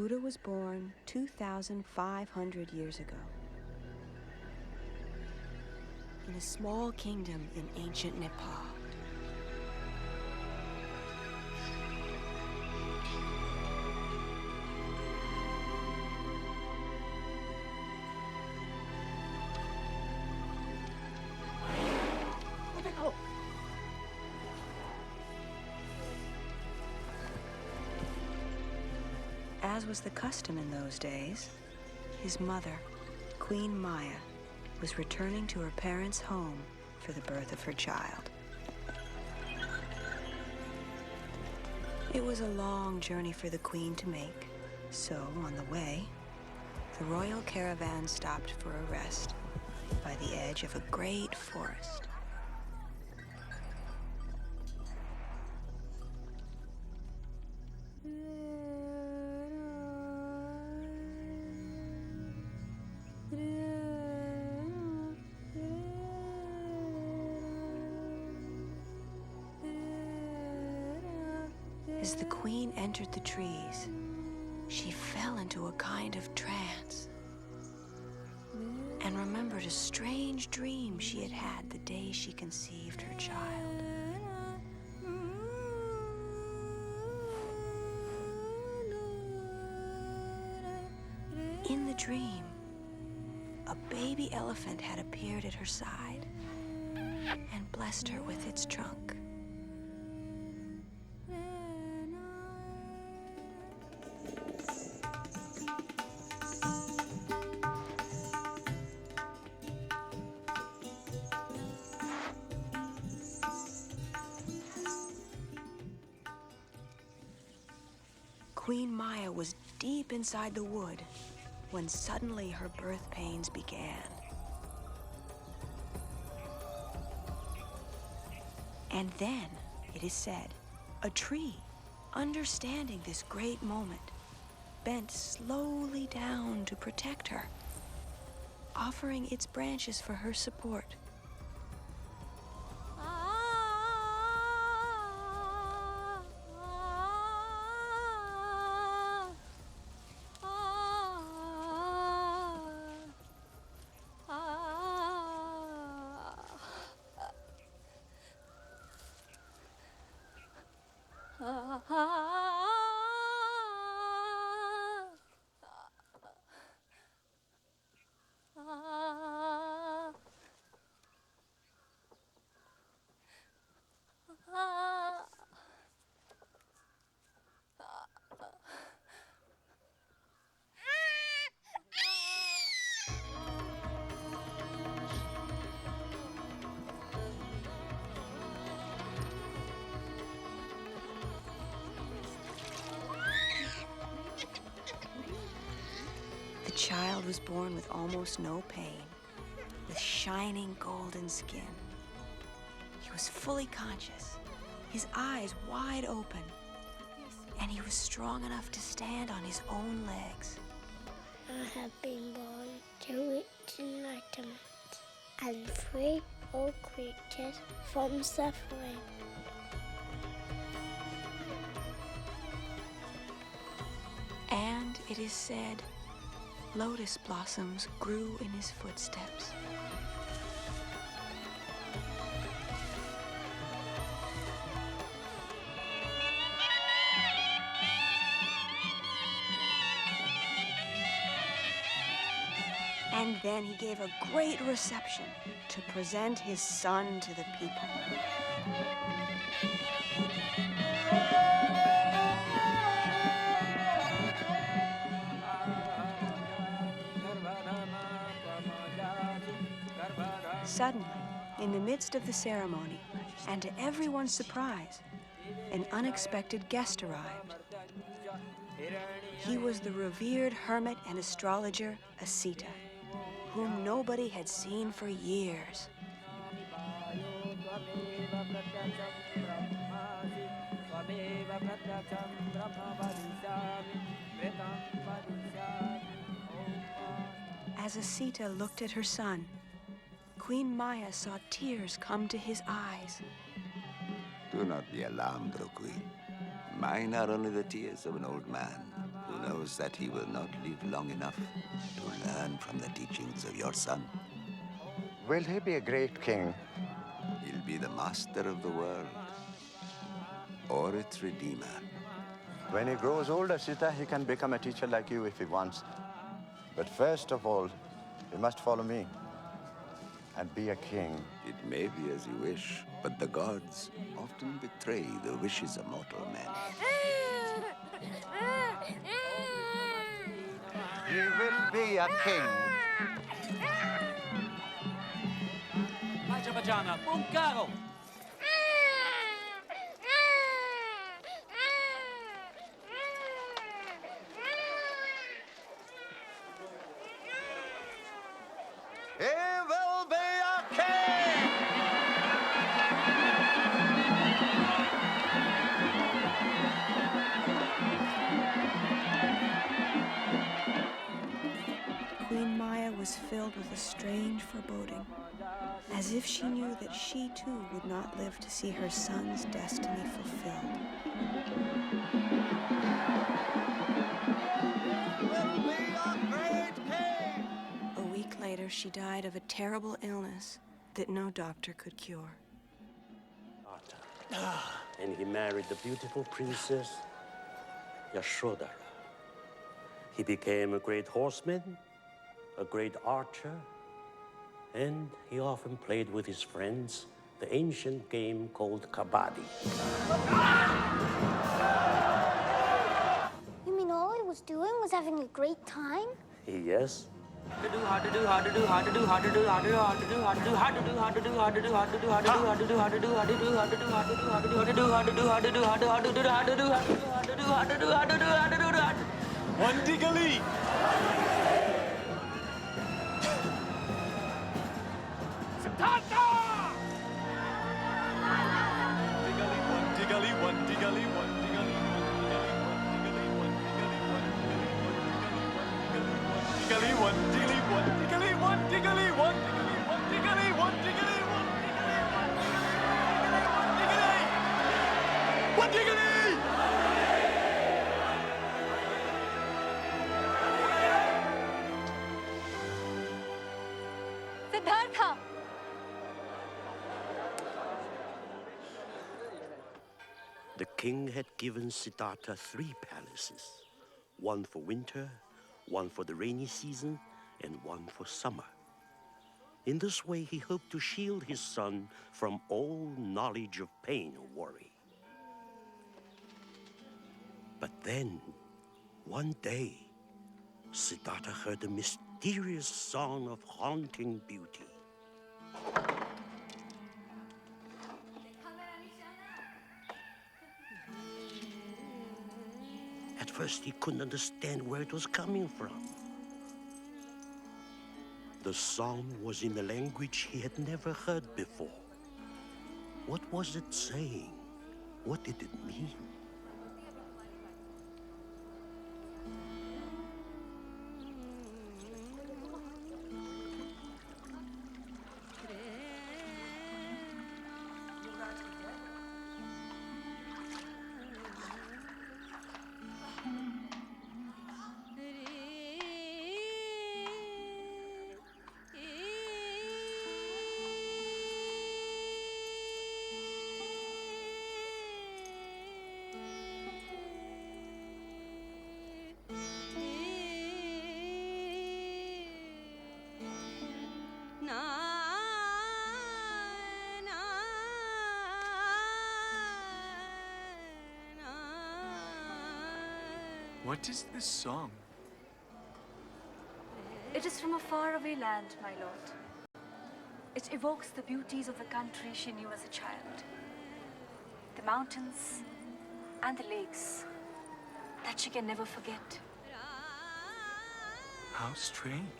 Buddha was born 2,500 years ago in a small kingdom in ancient Nepal. As was the custom in those days, his mother, Queen Maya, was returning to her parents' home for the birth of her child. It was a long journey for the queen to make, so on the way, the royal caravan stopped for a rest by the edge of a great forest. As the queen entered the trees, she fell into a kind of trance and remembered a strange dream she had had the day she conceived her child. In the dream, a baby elephant had appeared at her side and blessed her with its trunk. Queen Maya was deep inside the wood when suddenly her birth pains began. And then, it is said, a tree, understanding this great moment, bent slowly down to protect her, offering its branches for her support. The child was born with almost no pain, with shining golden skin. He was fully conscious, his eyes wide open, and he was strong enough to stand on his own legs. I have been born to reach enlightenment and free all creatures from suffering. And it is said, lotus blossoms grew in his footsteps. And then he gave a great reception to present his son to the people. Suddenly, in the midst of the ceremony, and to everyone's surprise, an unexpected guest arrived. He was the revered hermit and astrologer, Siddhārtha, whom nobody had seen for years. As Siddhārtha looked at her son, Queen Maya saw tears come to his eyes. Do not be alarmed, O Queen. Mine are only the tears of an old man who knows that he will not live long enough to learn from the teachings of your son. Will he be a great king? He'll be the master of the world, or its redeemer. When he grows older, Sita, he can become a teacher like you if he wants. But first of all, he must follow me and be a king. It may be as you wish, but the gods often betray the wishes of mortal men. He will be a king. Pajama, buon caro! He will be a king! Queen Maya was filled with a strange foreboding, as if she knew that she too would not live to see her son's destiny fulfilled. Will be a great king! A week later, she died of a terrible illness that no doctor could cure. And he married the beautiful princess Yashoda. He became a great horseman, a great archer, and he often played with his friends the ancient game called kabaddi. You mean all he was doing was having a great time? Yes. One diggly! Siddhārtha! Diggly, one diggly, one diggly, one diggly, one diggly, one diggly, one diggly, one diggly, one diggly, one diggly, one diggly! Siddhārtha! The king had given Siddhārtha 3 palaces, one for winter, one for the rainy season, and one for summer. In this way, he hoped to shield his son from all knowledge of pain or worry. But then, one day, Siddhārtha heard a mysterious song of haunting beauty. At first, he couldn't understand where it was coming from. The song was in a language he had never heard before. What was it saying? What did it mean? What is this song? It is from a faraway land, my lord. It evokes the beauties of the country she knew as a child. The mountains and the lakes that she can never forget. How strange.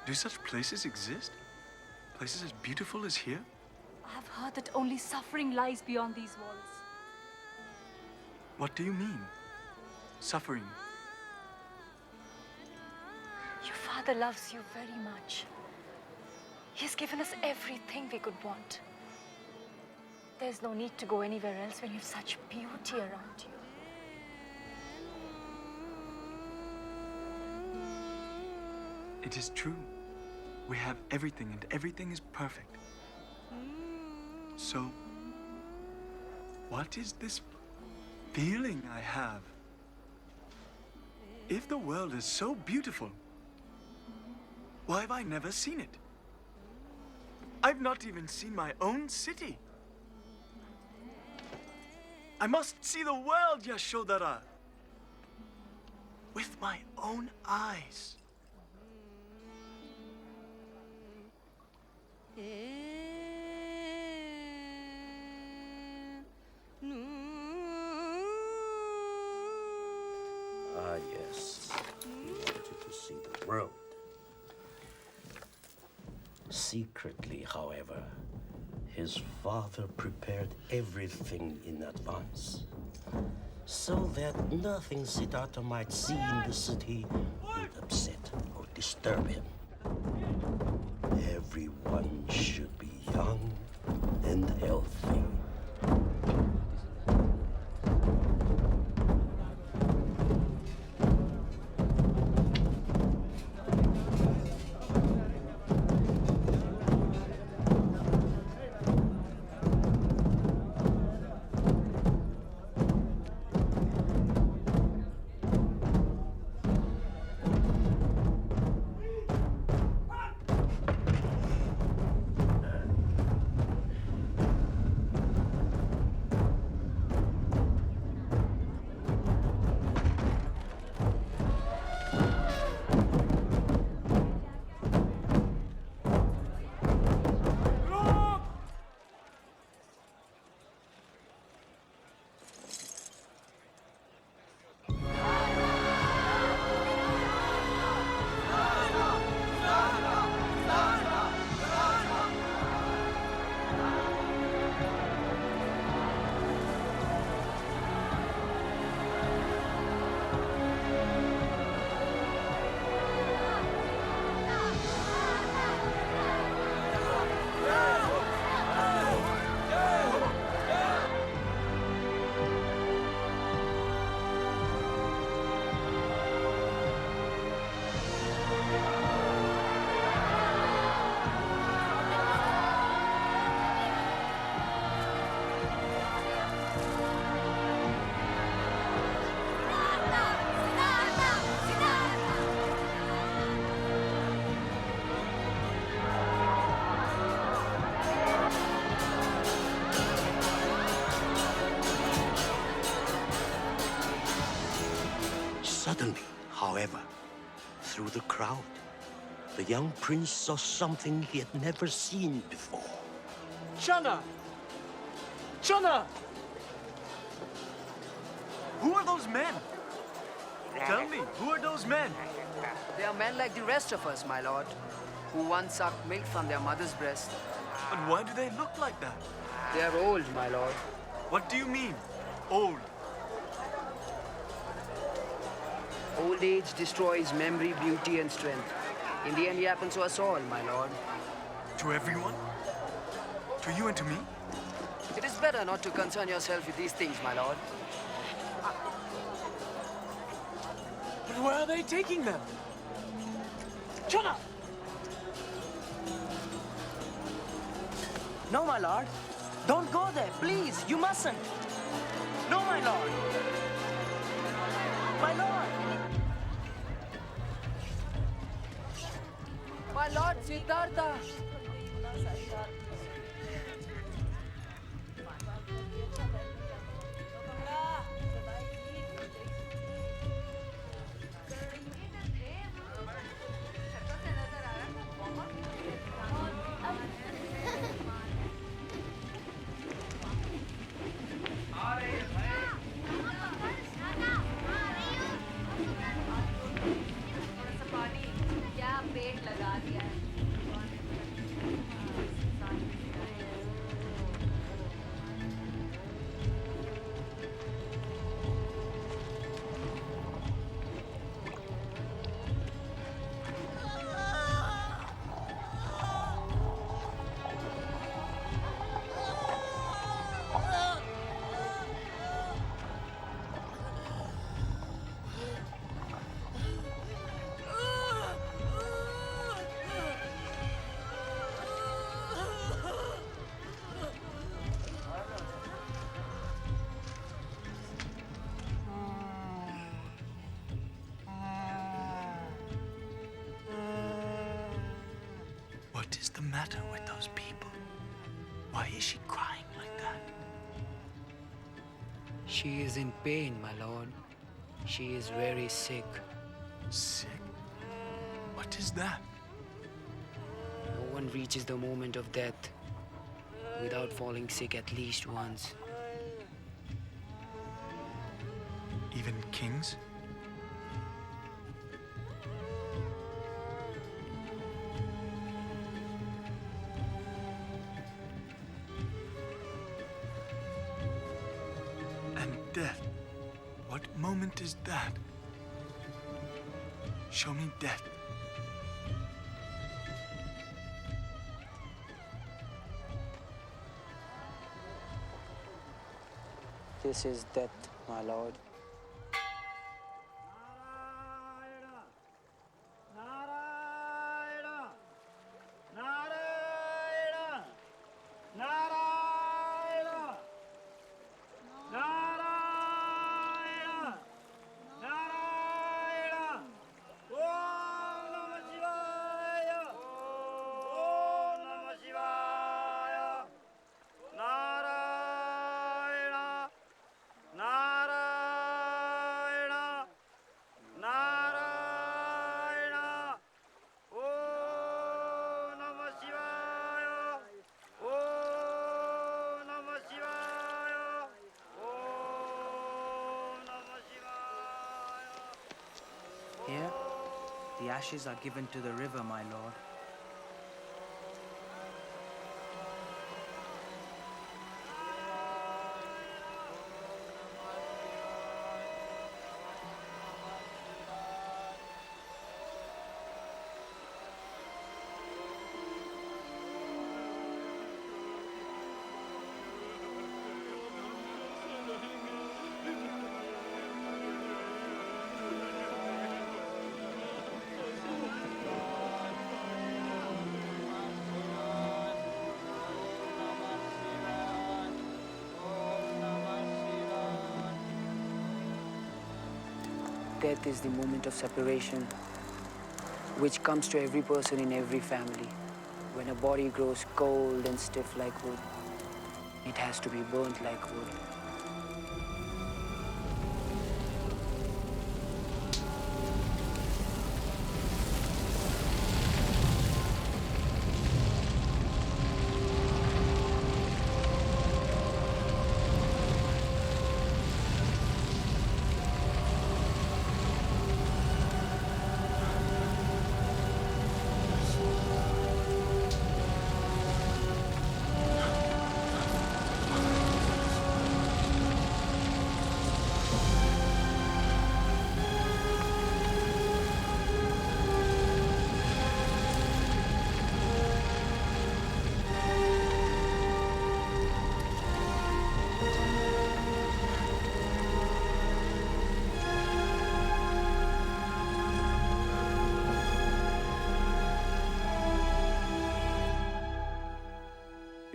Do such places exist? Places as beautiful as here? I have heard that only suffering lies beyond these walls. What do you mean? Suffering? Your father loves you very much. He has given us everything we could want. There's no need to go anywhere else when you have such beauty around you. It is true. We have everything, and everything is perfect. So, what is this feeling I have? If the world is so beautiful, why have I never seen it? I've not even seen my own city. I must see the world, Yashodhara, with my own eyes. Ah, yes. He wanted to see the world. Secretly, however, his father prepared everything in advance, so that nothing Siddhārtha might see in the city would upset or disturb him. Everyone should be young and healthy. Suddenly, however, through the crowd, the young prince saw something he had never seen before. Channa! Channa! Who are those men? Tell me, who are those men? They are men like the rest of us, my lord, who once sucked milk from their mother's breast. But why do they look like that? They are old, my lord. What do you mean, old? Old age destroys memory, beauty, and strength. In the end, it happens to us all, my lord. To everyone? To you and to me? It is better not to concern yourself with these things, my lord. But where are they taking them? Channa! No, my lord. Don't go there, please. You mustn't. No, my lord. My lord. My lord Siddhārtha. What is the matter with those people? Why is she crying like that? She is in pain, my lord. She is very sick. Sick? What is that? No one reaches the moment of death without falling sick at least once. Even kings? And death? What moment is that? Show me death. This is death, my lord. Here, the ashes are given to the river, my lord. Death is the moment of separation, which comes to every person in every family. When a body grows cold and stiff like wood, it has to be burnt like wood.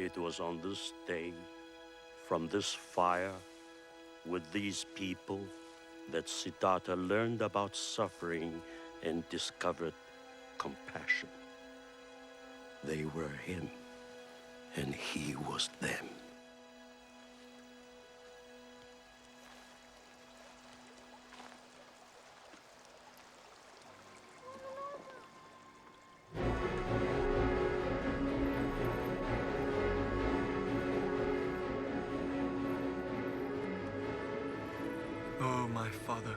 It was on this day, from this fire, with these people, that Siddhārtha learned about suffering and discovered compassion. They were him, and he was them. Oh, my father,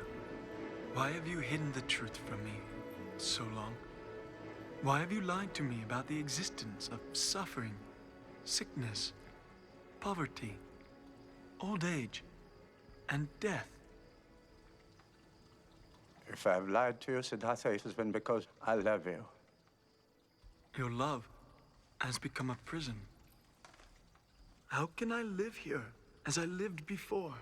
why have you hidden the truth from me so long? Why have you lied to me about the existence of suffering, sickness, poverty, old age, and death? If I've lied to you, Siddhārtha, it has been because I love you. Your love has become a prison. How can I live here as I lived before,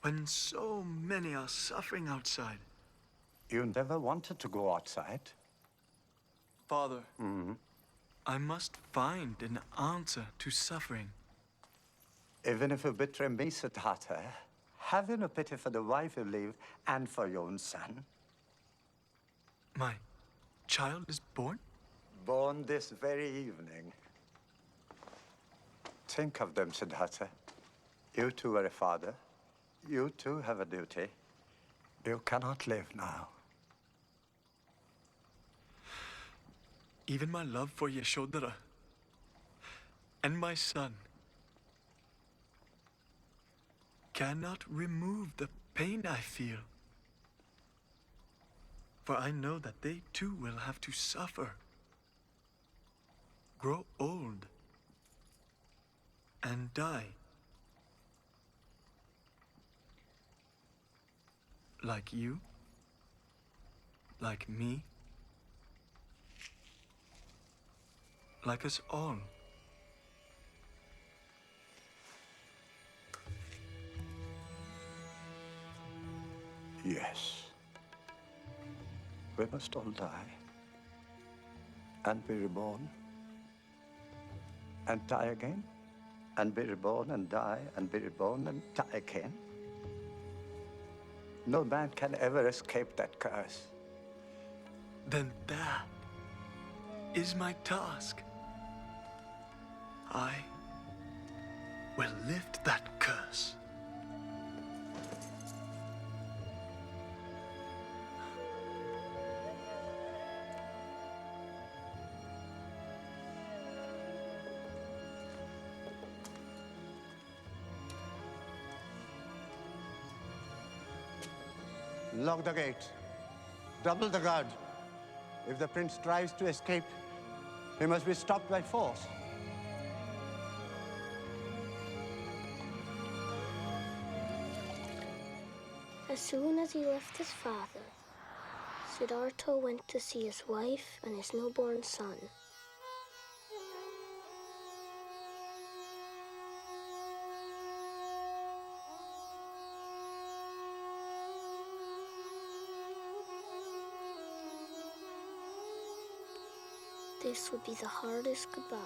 when so many are suffering outside? You never wanted to go outside. Father, I must find an answer to suffering. Even if you betray me, Siddhārtha, have you no pity for the wife you leave and for your own son? My child is born? born this very evening. Think of them, Siddhārtha. You too are a father. You too have a duty. You cannot live now. Even my love for Yashodhara and my son cannot remove the pain I feel. For I know that they too will have to suffer, grow old, and die. Like you, like me, like us all. Yes. We must all die and be reborn and die again and be reborn and die and be reborn and die again. No man can ever escape that curse. Then that is my task. I will lift that curse. Lock the gate. Double the guard. If the prince tries to escape, he must be stopped by force. As soon as he left his father, Siddhārtha went to see his wife and his newborn son. This would be the hardest goodbye.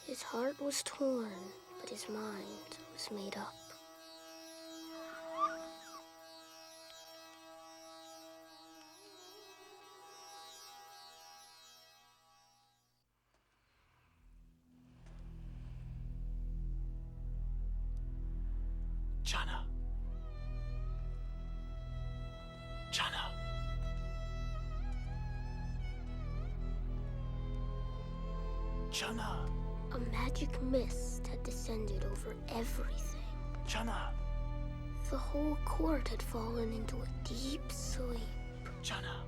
His heart was torn, but his mind was made up. Channa. Channa. Channa. A magic mist had descended over everything. Channa. The whole court had fallen into a deep sleep. Channa.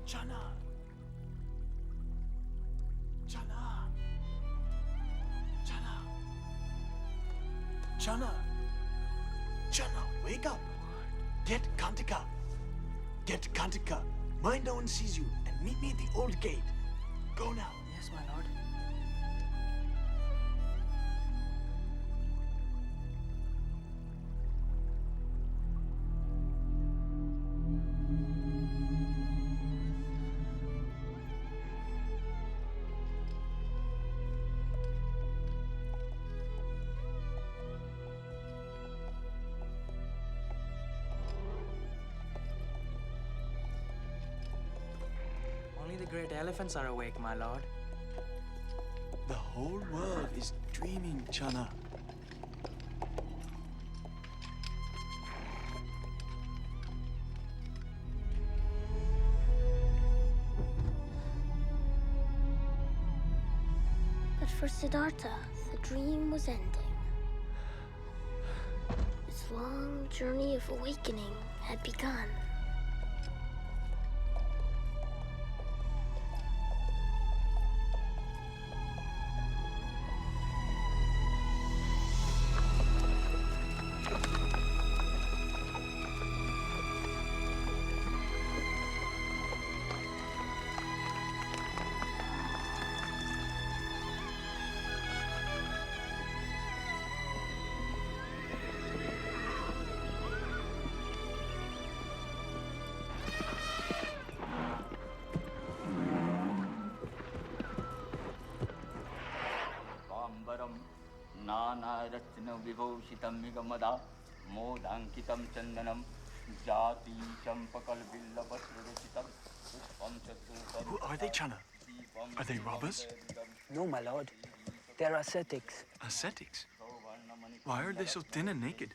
Channa. Channa. Channa. Channa. Channa, wake up. Get Kantika. Get Kantika. Mind no one sees you and meet me at the old gate. Go now. Yes, my lord. Only the great elephants are awake, my lord. The whole world is dreaming, Channa. But for Siddhārtha, the dream was ending. His long journey of awakening had begun. नानारत्न विभूषितं निगमदा मोदाङ्कितं चन्दनं जाति चम्पकल्बिल्लपसृरचितं पुष्पं च Who are they, Channa? Are they robbers? No, my lord. They're ascetics. Ascetics? Why are they so thin and naked?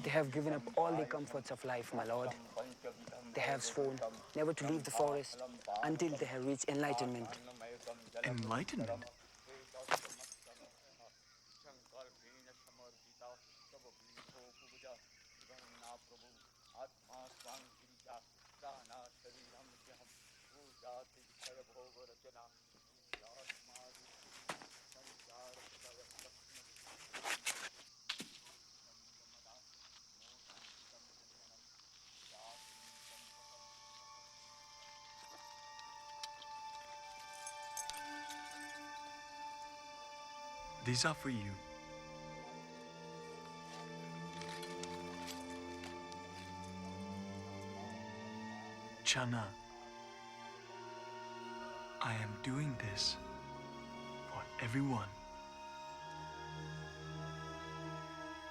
They have given up all the comforts of life, my lord. They have sworn never to leave the forest until they have reached enlightenment. Enlightenment? These are for you. Channa, I am doing this for everyone.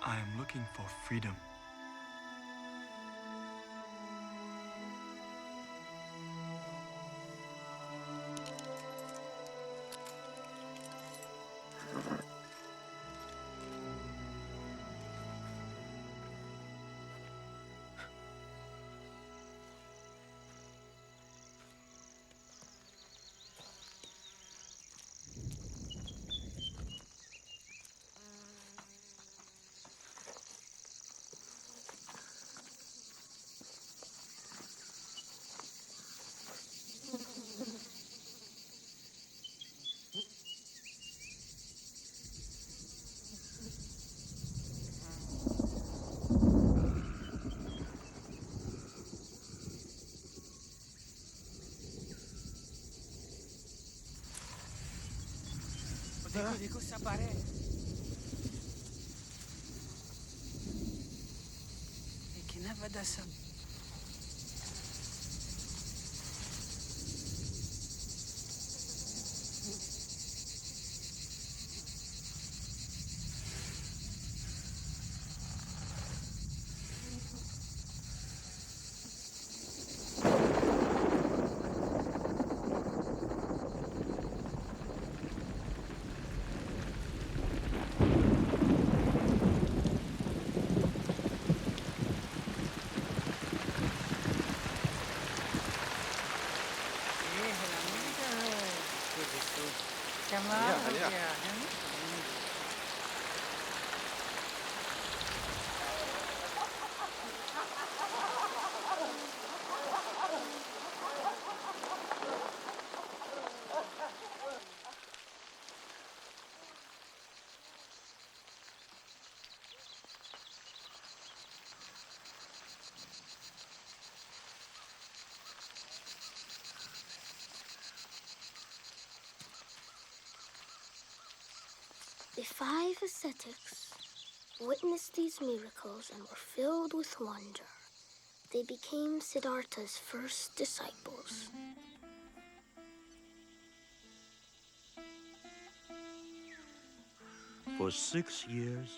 I am looking for freedom. देखो सब आ रहे हैं लेकिन अब सब The 5 ascetics witnessed these miracles and were filled with wonder. They became Siddhārtha's first disciples. For 6 years,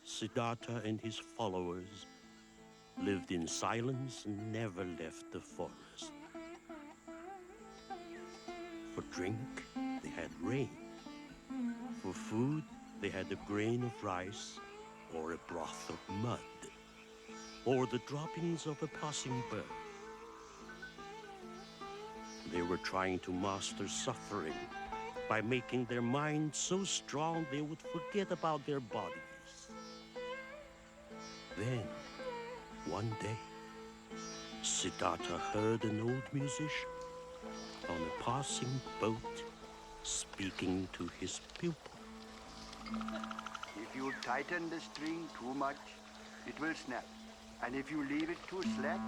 Siddhārtha and his followers lived in silence and never left the forest. For drink, they had rain. For food, they had a grain of rice or a broth of mud, or the droppings of a passing bird. They were trying to master suffering by making their minds so strong they would forget about their bodies. Then, one day, Siddhārtha heard an old musician on a passing boat speaking to his pupil. If you tighten the string too much, it will snap. And if you leave it too slack,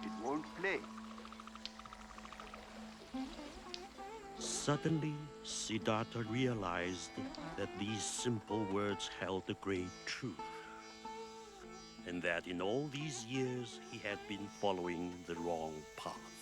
it won't play. Suddenly, Siddhārtha realized that these simple words held a great truth, and that in all these years he had been following the wrong path.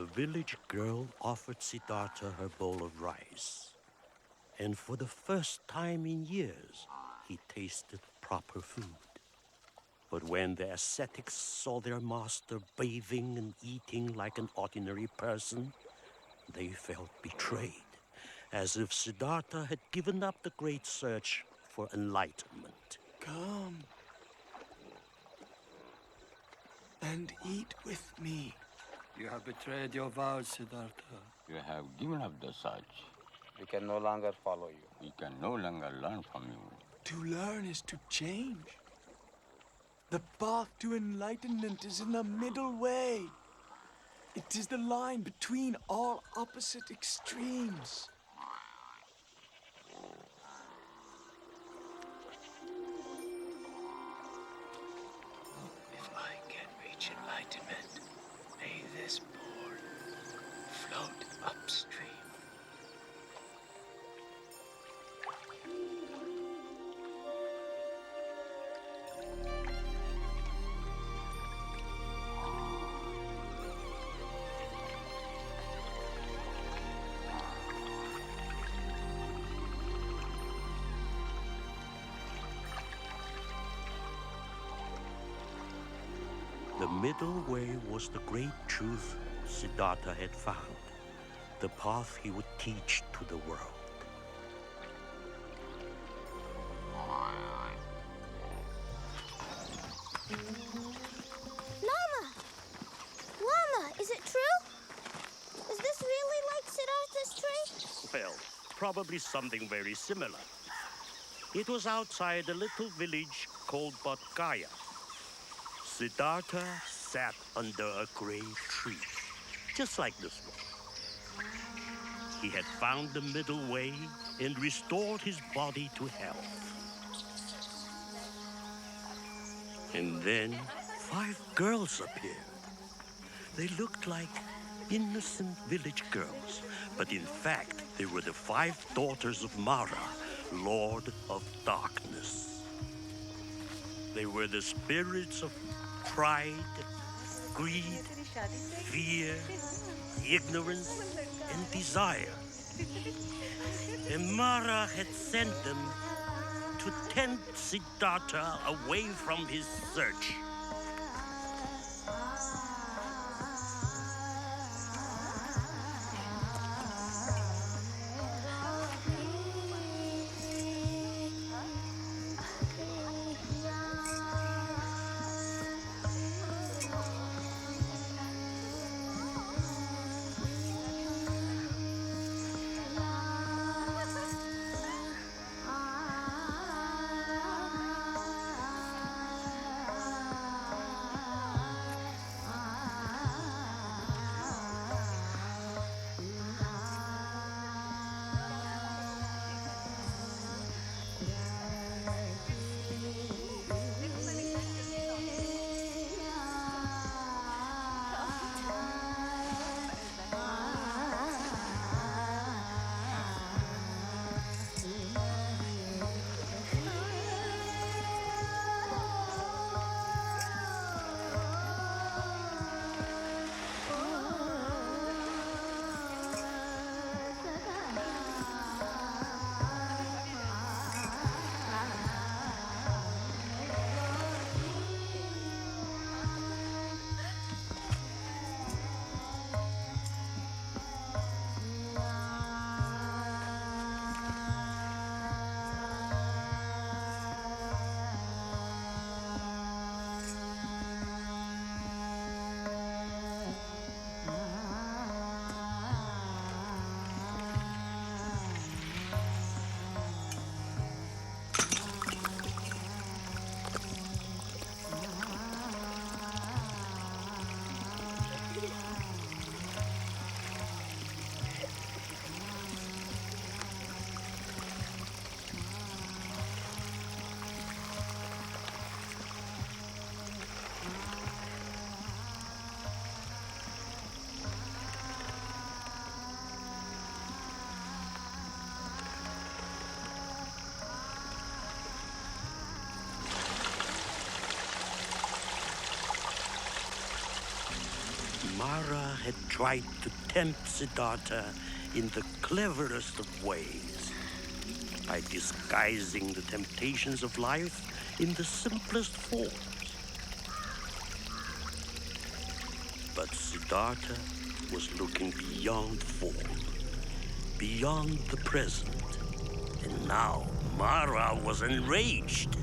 The village girl offered Siddhārtha her bowl of rice. And for the first time in years, he tasted proper food. But when the ascetics saw their master bathing and eating like an ordinary person, they felt betrayed, as if Siddhārtha had given up the great search for enlightenment. Come and eat with me. You have betrayed your vows, Siddhārtha. You have given up the search. We can no longer follow you. We can no longer learn from you. To learn is to change. The path to enlightenment is in the middle way. It is the line between all opposite extremes. If I can reach enlightenment, may this board float upstream. The middle way was the great truth Siddhārtha had found, the path he would teach to the world. Lama, is it true? Is this really like Siddhārtha's tree? Well, probably something very similar. It was outside a little village called Bodhgaya. Siddhārtha sat under a great tree, just like this one. He had found the middle way and restored his body to health. And then 5 girls appeared. They looked like innocent village girls, but in fact, they were the 5 daughters of Mara, Lord of Darkness. They were the spirits of pride, greed, fear, ignorance, and desire. And Mara had sent them to tempt Siddhārtha away from his search. Mara had tried to tempt Siddhārtha in the cleverest of ways, by disguising the temptations of life in the simplest forms. But Siddhārtha was looking beyond form, beyond the present, and now Mara was enraged.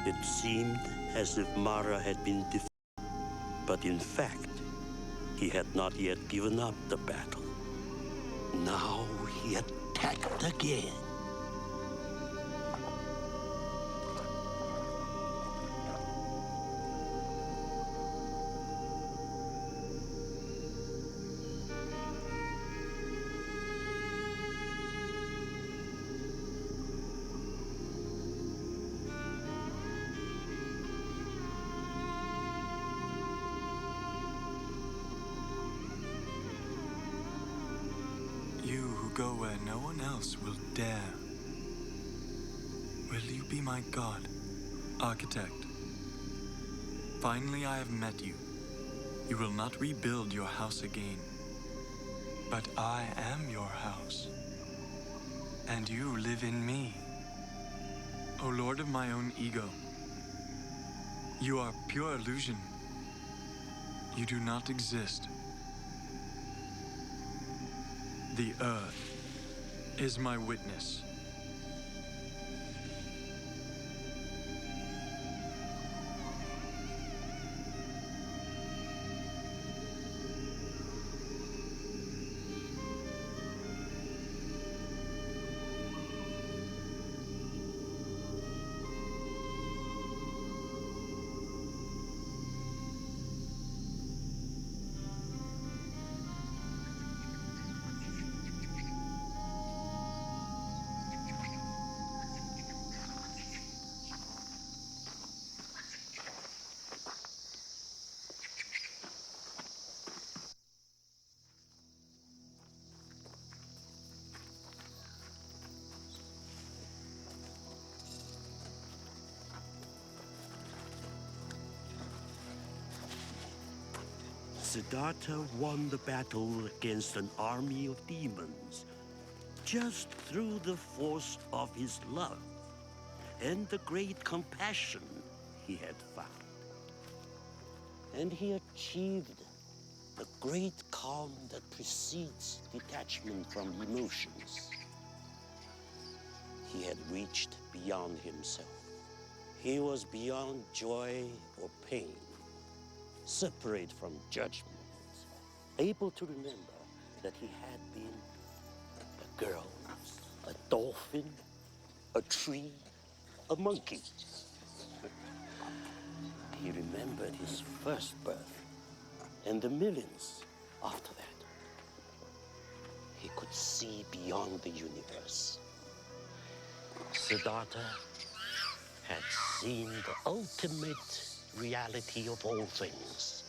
It seemed as if Mara had been defeated, but in fact, he had not yet given up the battle. Now he attacked again. You who go where no one else will dare, Will you be my god, architect? Finally, I have met you. You will not rebuild your house again, but I am your house, and you live in me. O Lord of my own ego, you are pure illusion. You do not exist. The earth is my witness. Siddhārtha won the battle against an army of demons just through the force of his love and the great compassion he had found. And he achieved the great calm that precedes detachment from emotions. He had reached beyond himself. He was beyond joy or pain, separate from judgment, able to remember that he had been a girl, a dolphin, a tree, a monkey. He remembered his first birth and the millions after that. He could see beyond the universe. Siddhārtha had seen the ultimate reality of all things.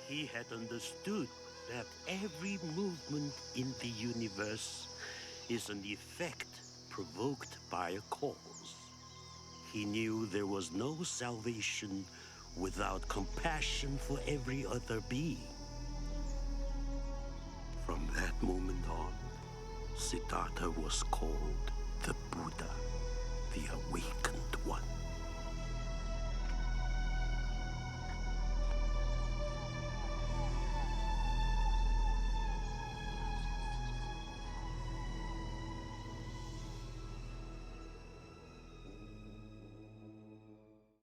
He had understood that every movement in the universe is an effect provoked by a cause. He knew there was no salvation without compassion for every other being. From that moment on, Siddhārtha was called the Buddha, the awakened one.